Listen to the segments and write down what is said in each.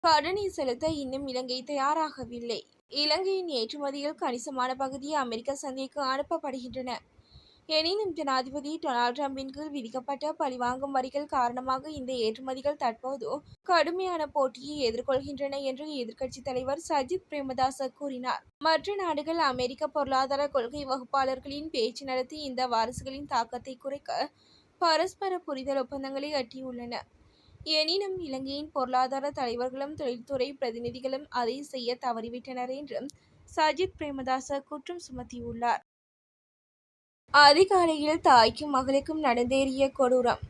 கடனை செலுத்த இன்னும் இலங்கை தயாராகவில்லை. இலங்கையின் ஏற்றுமதியில் கணிசமான பகுதி அமெரிக்க சந்தைக்கு அனுப்பப்படுகின்றன. எனினும் ஜனாதிபதி டொனால்ட் டிரம்பின் கீழ் விதிக்கப்பட்ட பழிவாங்கும் வரிகள் காரணமாக இந்த ஏற்றுமதிகள் தற்போது கடுமையான போட்டியை எதிர்கொள்கின்றன என்று எதிர்க்கட்சித் தலைவர் சஜித் பிரேமதாச கூறினார். மற்ற நாடுகள் அமெரிக்க பொருளாதார கொள்கை வகுப்பாளர்களின் பேச்சு நடத்தி இந்த வாரிசுகளின் தாக்கத்தை குறைக்க பரஸ்பர புரிதல் ஒப்பந்தங்களை எட்டியுள்ளன. எனினும் இலங்கையின் பொருளாதார தலைவர்களும் தொழில்துறை பிரதிநிதிகளும் அதை செய்ய தவறிவிட்டனர் என்றும் சஜித் பிரேமதாச குற்றம் சுமத்தியுள்ளார். அதிகாலையில் தாய்க்கும் மகளுக்கும் நடந்தேறிய கொடூரம்.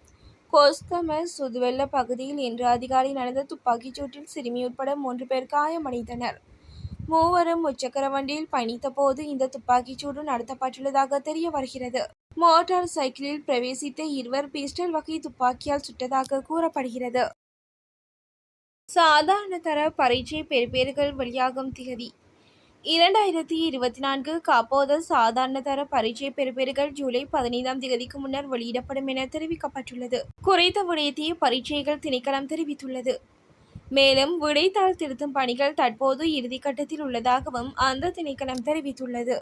கொஸ்கம சுதுவெல்ல பகுதியில் இன்று அதிகாலை நடந்த துப்பாக்கிச் சூட்டில் சிறுமி உட்பட 3 பேர் காயமடைந்தனர். மூவரும் முச்சக்கர வண்டியில் பயணித்த போது இந்த துப்பாக்கிச் சூடு நடத்தப்பட்டுள்ளதாக தெரிய வருகிறது. மோட்டார் சைக்கிளில் பிரவேசித்த இருவர் பிஸ்டல் வகை துப்பாக்கியால் சுட்டதாக கூறப்படுகிறது. சாதாரண தர பரீட்சை பெறுபேறுகள் வெளியாகும் திகதி 2024 காப்போத சாதாரண தர பரீட்சை பெறுபேறுகள் ஜூலை 15ஆம் திகதிக்கு முன்னர் வெளியிடப்படும் என தெரிவிக்கப்பட்டுள்ளது. குறித்த விடயத்தை பரீட்சைகள் திணைக்களம் தெரிவித்துள்ளது. மேலும் விடைத்தாள் திருத்தும் பணிகள் தற்போது இறுதிக்கட்டத்தில் உள்ளதாகவும் அந்த திணைக்களம் தெரிவித்துள்ளது.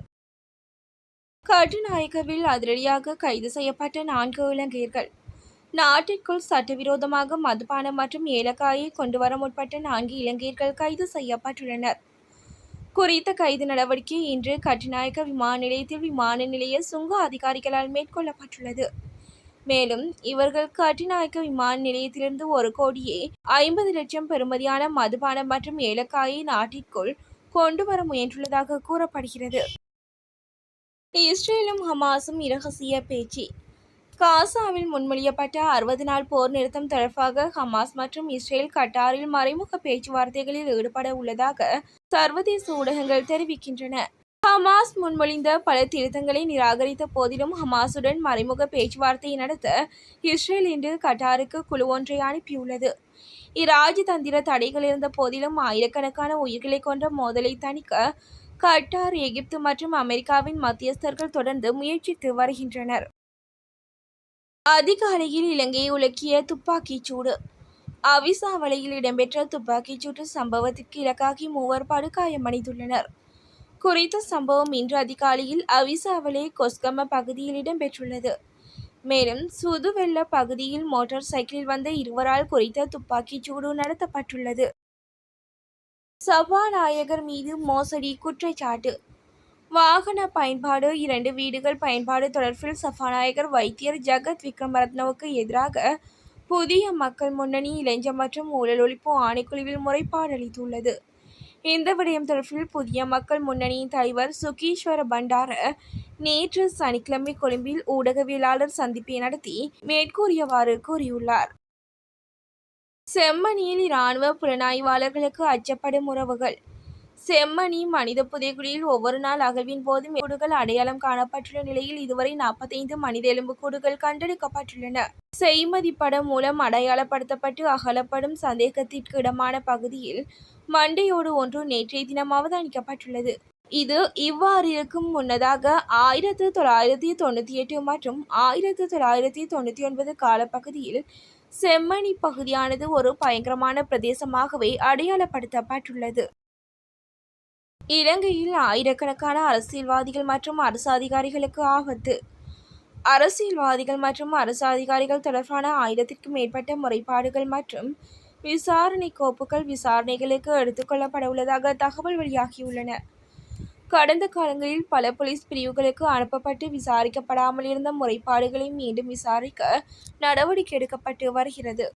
கட்டுநாயக்கவில் அதிரடியாக கைது செய்யப்பட்ட 4 இலங்கையர்கள். நாட்டிற்குள் சட்டவிரோதமாக மதுபானம் மற்றும் ஏலக்காயை கொண்டுவர முற்பட்ட 4 இலங்கையர்கள் கைது செய்யப்பட்டுள்ளனர். குறித்த கைது நடவடிக்கை இன்று கட்டுநாயக்க விமான நிலையத்தில் விமான நிலைய சுங்க அதிகாரிகளால் மேற்கொள்ளப்பட்டுள்ளது. மேலும் இவர்கள் கட்டுநாயக்க விமான நிலையத்திலிருந்து 1,50,00,000 பெறுமதியான மதுபானம் மற்றும் ஏலக்காயை நாட்டிற்குள் கொண்டுவர முயன்றுள்ளதாக கூறப்படுகிறது. இஸ்ரேலும் ஹமாஸும் இரகசிய பேச்சு. காசாவில் முன்மொழியப்பட்ட 60 நாள் போர் நிறுத்தம் தொடர்பாக ஹமாஸ் மற்றும் இஸ்ரேல் கட்டாரில் மறைமுக பேச்சுவார்த்தைகளில் ஈடுபட உள்ளதாக சர்வதேச ஊடகங்கள் தெரிவிக்கின்றன. ஹமாஸ் முன்மொழிந்த பல திருத்தங்களை நிராகரித்த போதிலும் ஹமாஸுடன் மறைமுக பேச்சுவார்த்தை நடத்த இஸ்ரேல் இன்று கட்டாருக்கு குழு ஒன்றை அனுப்பியுள்ளது. இராஜதந்திர தடைகள் இருந்த போதிலும் ஆயிரக்கணக்கான உயிர்களை கொன்ற மோதலை தணிக்க கட்டார், எகிப்து மற்றும் அமெரிக்காவின் மத்தியஸ்தர்கள் தொடர்ந்து முயற்சித்து வருகின்றனர். அதிகாலையில் இலங்கையை உலுக்கிய துப்பாக்கிச் சூடு. அவிசாவளையில் இடம்பெற்ற துப்பாக்கிச் சூட்டு சம்பவத்திற்கு இலக்காகி 3 படுகாயமடைந்துள்ளனர். குறித்த சம்பவம் இன்று அதிகாலையில் அவிசாவளை கொஸ்கம பகுதியில் இடம்பெற்றுள்ளது. மேலும் சுதுவெல்ல பகுதியில் மோட்டார் சைக்கிளில் வந்த இருவரால் குறித்த துப்பாக்கிச் சூடு நடத்தப்பட்டுள்ளது. சபாநாயகர் மீது மோசடி குற்றச்சாட்டு. வாகன பயன்பாடு 2 வீடுகள் பயன்பாடு தொடர்பில் சபாநாயகர் வைத்தியர் ஜகத் விக்ரமரத்னவுக்கு எதிராக புதிய மக்கள் முன்னணி இளைஞர் மற்றும் ஊழல் ஒழிப்பு ஆணைக்குழுவில் முறைப்பாடு அளித்துள்ளது. இந்த விடயம் தொடர்பில் புதிய மக்கள் முன்னணியின் தலைவர் சுகீஸ்வர பண்டார நேற்று சனிக்கிழமை கொழும்பில் ஊடகவியலாளர் சந்திப்பை நடத்தி மேற்கூறியவாறு கூறியுள்ளார். செம்மணியில் இராணுவ புலனாய்வாளர்களுக்கு அச்சப்படும் உறவுகள். செம்மணி மனித புதைகுழியில் ஒவ்வொரு நாள் அகழ்வின் போதும் எலும்புக்கூடுகள் அடையாளம் காணப்பட்டுள்ள நிலையில் இதுவரை 45 மனித எலும்புக்கூடுகள் கண்டெடுக்கப்பட்டுள்ளன. செய்மதி படம் மூலம் அடையாளப்படுத்தப்பட்டு அகலப்படும் சந்தேகத்திற்கு இடமான பகுதியில் மண்டையோடு ஒன்று நேற்றைய தினம் அவதானிக்கப்பட்டுள்ளது. இது இவ்வாறு இருக்கும் முன்னதாக 1998 மற்றும் 1999 காலப்பகுதியில் செம்மணி பகுதியானது ஒரு பயங்கரமான பிரதேசமாகவே அடையாளப்படுத்தப்பட்டுள்ளது. இலங்கையில் ஆயிரக்கணக்கான அரசியல்வாதிகள் மற்றும் அரசு அதிகாரிகளுக்கு ஆபத்து. அரசியல்வாதிகள் மற்றும் அரசு அதிகாரிகள் தொடர்பான 1000க்கும் மேற்பட்ட முறைப்பாடுகள் மற்றும் விசாரணை கோப்புகள் விசாரணைகளுக்கு எடுத்துக் கொள்ளப்பட உள்ளதாக தகவல் வெளியாகியுள்ளன. கடந்த காலங்களில் பல போலீஸ் பிரிவுகளுக்கு அனுப்பப்பட்டு விசாரிக்கப்படாமல் இருந்த முறைப்பாடுகளை மீண்டும் விசாரிக்க நடவடிக்கை எடுக்கப்பட்டு வருகிறது.